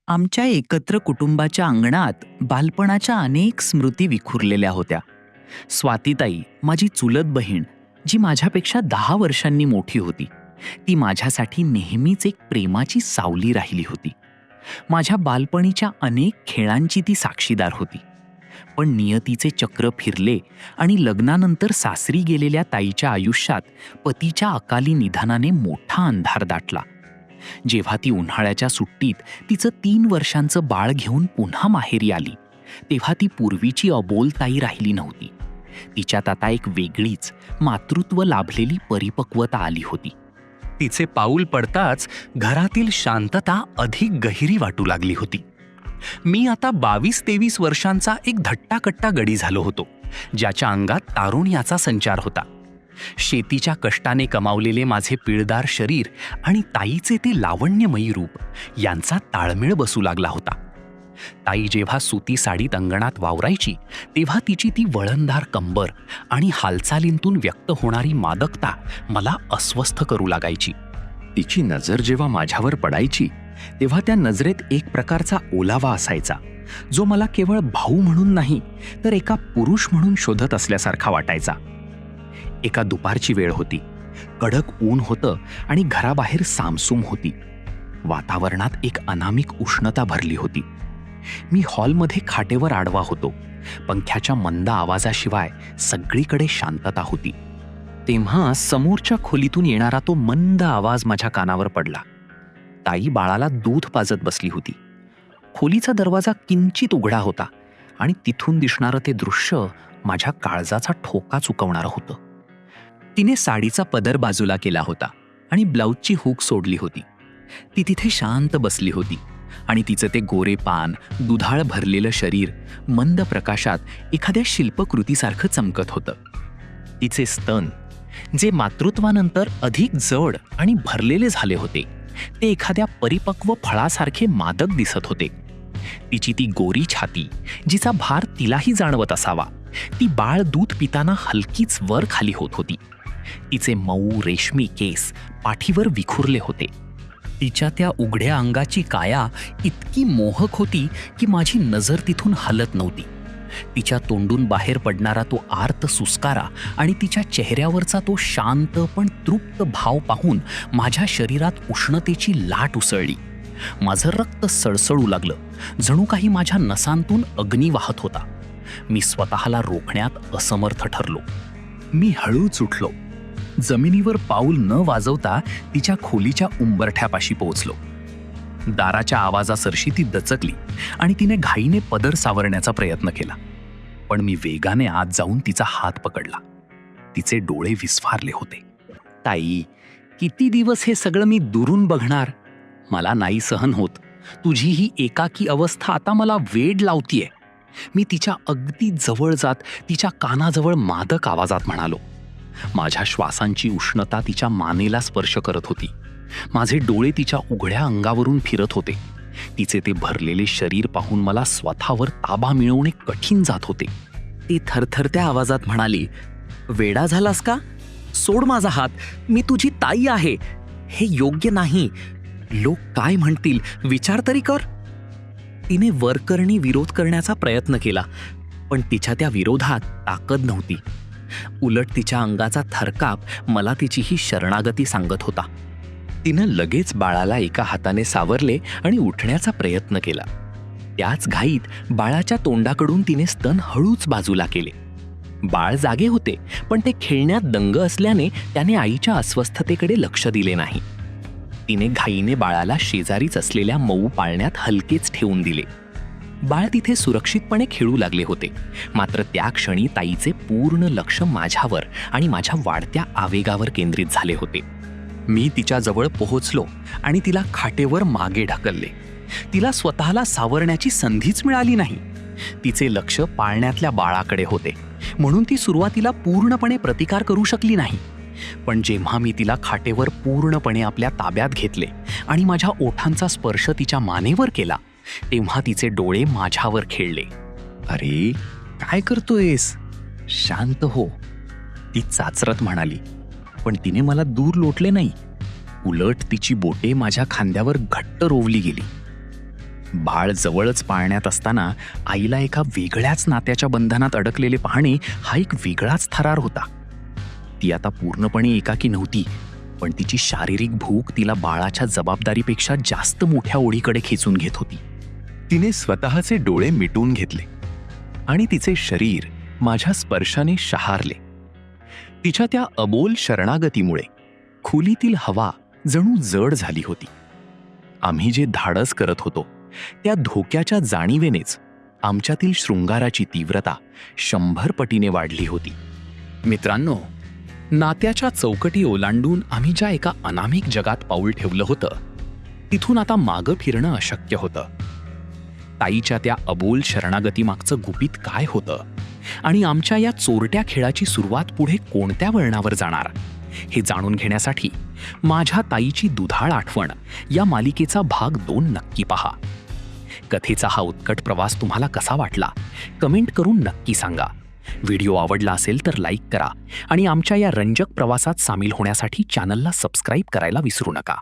आमच्या एकत्र कुटुंबाच्या अंगणात बालपणाच्या अनेक स्मृती विखुरलेल्या होत्या. स्वातीताई, माझी चुलत बहीण, जी माझ्यापेक्षा 10 वर्षांनी मोठी होती, ती माझ्यासाठी नेहमीच एक प्रेमाची सावली राहिली होती. माझ्या बालपणीच्या अनेक खेळांची ती साक्षीदार होती. पण नियतीचे चक्र फिरले आणि लग्नानंतर सासरी गेलेल्या ताईच्या आयुष्यात पतीच्या अकाली निधनाने मोठा अंधार दाटला. जेव्हा ती उन्हाळ्याच्या सुट्टीत तिचं 3 वर्षांचं बाळ घेऊन पुन्हा माहेरी आली, तेव्हा ती पूर्वीची अबोल ताई राहिली नव्हती. तिच्यात आता एक वेगळीच मातृत्व लाभलेली परिपक्वता आली होती. तिचे पाऊल पडताच घरातील शांतता अधिक गहिरी वाटू लागली होती. मी आता 22-23 वर्षांचा एक धट्टाकट्टा गडी झालो होतो, ज्याच्या अंगात तारुण्याचा संचार होता. शेतीच्या कष्टाने कमावलेले माझे पिळदार शरीर आणि ताईचे ते लावण्यमयी रूप यांचा ताळमेळ बसू लागला होता. ताई जेव्हा सुती साडीत अंगणात वावरायची, तेव्हा तिची ती वळणदार कंबर आणि हालचालींतून व्यक्त होणारी मादकता मला अस्वस्थ करू लागायची. तिची नजर जेव्हा माझ्यावर पडायची, तेव्हा त्या नजरेत एक प्रकारचा ओलावा असायचा, जो मला केवळ भाऊ म्हणून नाही, तर एका पुरुष म्हणून शोधत असल्यासारखा वाटायचा. एका दुपारची वेळ होती. कडक ऊन होतं आणि घराबाहेर सामसूम होती. वातावरणात एक अनामिक उष्णता भरली होती. मी हॉलमध्ये खाटेवर आडवा होतो. पंख्याच्या मंद आवाजाशिवाय सगळीकडे शांतता होती. तेव्हा समोरच्या खोलीतून येणारा तो मंद आवाज माझ्या कानावर पडला. ताई बाळाला दूध पाजत बसली होती. खोलीचा दरवाजा किंचित उघडा होता आणि तिथून दिसणारं ते दृश्य माझ्या काळजाचा ठोका चुकवणारं होतं. तिने साडीचा पदर बाजूला केला होता आणि ब्लाऊजची हूक सोडली होती. ती तिथे शांत बसली होती आणि तिचं ते गोरे पान, दुधाळ भरलेलं शरीर मंद प्रकाशात एखाद्या शिल्पकृतीसारखं चमकत होतं. तिचे स्तन, जे मातृत्वानंतर अधिक जड आणि भरलेले झाले होते, ते एखाद्या परिपक्व फळासारखे मादक दिसत होते. तिची ती गोरी छाती, जिचा भार तिलाही जाणवत असावा, ती बाळ दूध पिताना हलकीच वर खाली होत होती. तिचे मऊ रेशमी केस पाठीवर विखुरले होते. तिच्या त्या उघड्या अंगाची काया इतकी मोहक होती की माझी नजर तिथून हलत नव्हती. तिच्या तोंडून बाहेर पडणारा तो आर्त सुस्कारा आणि तिच्या चेहऱ्यावरचा तो शांत पण तृप्त भाव पाहून माझ्या शरीरात उष्णतेची लाट उसळली. माझं रक्त सळसळू लागलं, जणू काही माझ्या नसांतून अग्नी वाहत होता. मी स्वतःला रोखण्यात असमर्थ ठरलो. मी हळूच उठलो. जमिनीवर पाऊल न वाजवता तिच्या खोलीच्या उंबरठ्यापाशी पोहोचलो. दाराच्या आवाजासरशी ती दचकली आणि तिने घाईने पदर सावरण्याचा प्रयत्न केला. पण मी वेगाने आत जाऊन तिचा हात पकडला. तिचे डोळे विस्फारले होते. ताई, किती दिवस हे सगळं मी दुरून बघणार? मला नाही सहन होत. तुझी ही एकाकी अवस्था आता मला वेड लावतीये. मी तिच्या अगदी जवळ जात तिच्या कानाजवळ मादक आवाजात म्हणालो. माझ्या श्वासांची उष्णता तिच्या मानेला स्पर्श करत होती. माझे डोळे तिच्या उघड्या अंगावरून फिरत होते. तिचे ते भरलेले शरीर पाहून मला स्वतःवर ताबा मिळवणे कठीण जात होते. ती थरथरत्या आवाजात म्हणाली, वेडा झालास का? सोड माझा हात. मी तुझी ताई आहे. हे योग्य नाही. लोक काय म्हणतील विचार तरी कर. तिने वरकरणी विरोध करण्याचा प्रयत्न केला, पण तिच्या त्या विरोधात ताकद नव्हती. उलट तिच्या अंगाचा थरकाप मला तिची ही शरणागती सांगत होता. तिनं लगेच बाळाला एका हाताने सावरले आणि उठण्याचा प्रयत्न केला. त्याच घाईत बाळाच्या तोंडाकडून तिने स्तन हळूच बाजूला केले. बाळ जागे होते, पण ते खेळण्यात दंग असल्याने त्याने आईच्या अस्वस्थतेकडे लक्ष दिले नाही. तिने घाईने बाळाला शेजारीच असलेल्या मऊ पाळण्यात हलकेच ठेवून दिले. बाळ तिथे सुरक्षितपणे खेळू लागले होते. मात्र त्या क्षणी ताईचे पूर्ण लक्ष माझ्यावर आणि माझ्या वाढत्या आवेगावर केंद्रित झाले होते. मी तिच्याजवळ पोहोचलो आणि तिला खाटेवर मागे ढकलले. तिला स्वतःला सावरण्याची संधीच मिळाली नाही. तिचे लक्ष पाळण्यातल्या बाळाकडे होते, म्हणून ती सुरुवातीला पूर्णपणे प्रतिकार करू शकली नाही. पण जेव्हा मी तिला खाटेवर पूर्णपणे आपल्या ताब्यात घेतले आणि माझ्या ओठांचा स्पर्श तिच्या मानेवर केला, तेव्हा तिचे डोळे माझ्यावर खेळले. अरे, काय करतोयस? शांत हो, ती चाचरत म्हणाली. पण तिने मला दूर लोटले नाही. उलट तिची बोटे माझ्या खांद्यावर घट्ट रोवली गेली. बाळ जवळच पाळण्यात असताना आईला एका वेगळ्याच नात्याच्या बंधनात अडकलेले पाहणे हा एक वेगळाच थरार होता. ती आता पूर्णपणे एकाकी नव्हती, पण तिची शारीरिक भूक तिला बाळाच्या जबाबदारीपेक्षा जास्त मोठ्या ओढीकडे खेचून घेत होती. तिने स्वतःचे डोळे मिटून घेतले आणि तिचे शरीर माझ्या स्पर्शाने शहारले. तिच्या त्या अबोल शरणागतीमुळे खोलीतील हवा जणू जड झाली होती. आम्ही जे धाडस करत होतो त्या धोक्याच्या जाणीवेनेच आमच्यातील शृंगाराची तीव्रता 100 पटीने वाढली होती. मित्रांनो, नात्याच्या चौकटी ओलांडून आम्ही ज्या एका अनामिक जगात पाऊल ठेवलं होतं तिथून आता मागं फिरणं अशक्य होतं. ताईच्या त्या अबोल शरणागतीमागचं गुपित काय होतं आणि आमच्या या चोरट्या खेळाची सुरुवात पुढे कोणत्या वळणावर जाणार हे जाणून घेण्यासाठी माझ्या ताईची दुधाळ आठवण या मालिकेचा भाग 2 नक्की पहा. कथेचा हा उत्कट प्रवास तुम्हाला कसा वाटला कमेंट करून नक्की सांगा. व्हिडिओ आवडला असेल तर लाईक करा आणि आमच्या या रंजक प्रवासात सामील होण्यासाठी चॅनलला सबस्क्राईब करायला विसरू नका.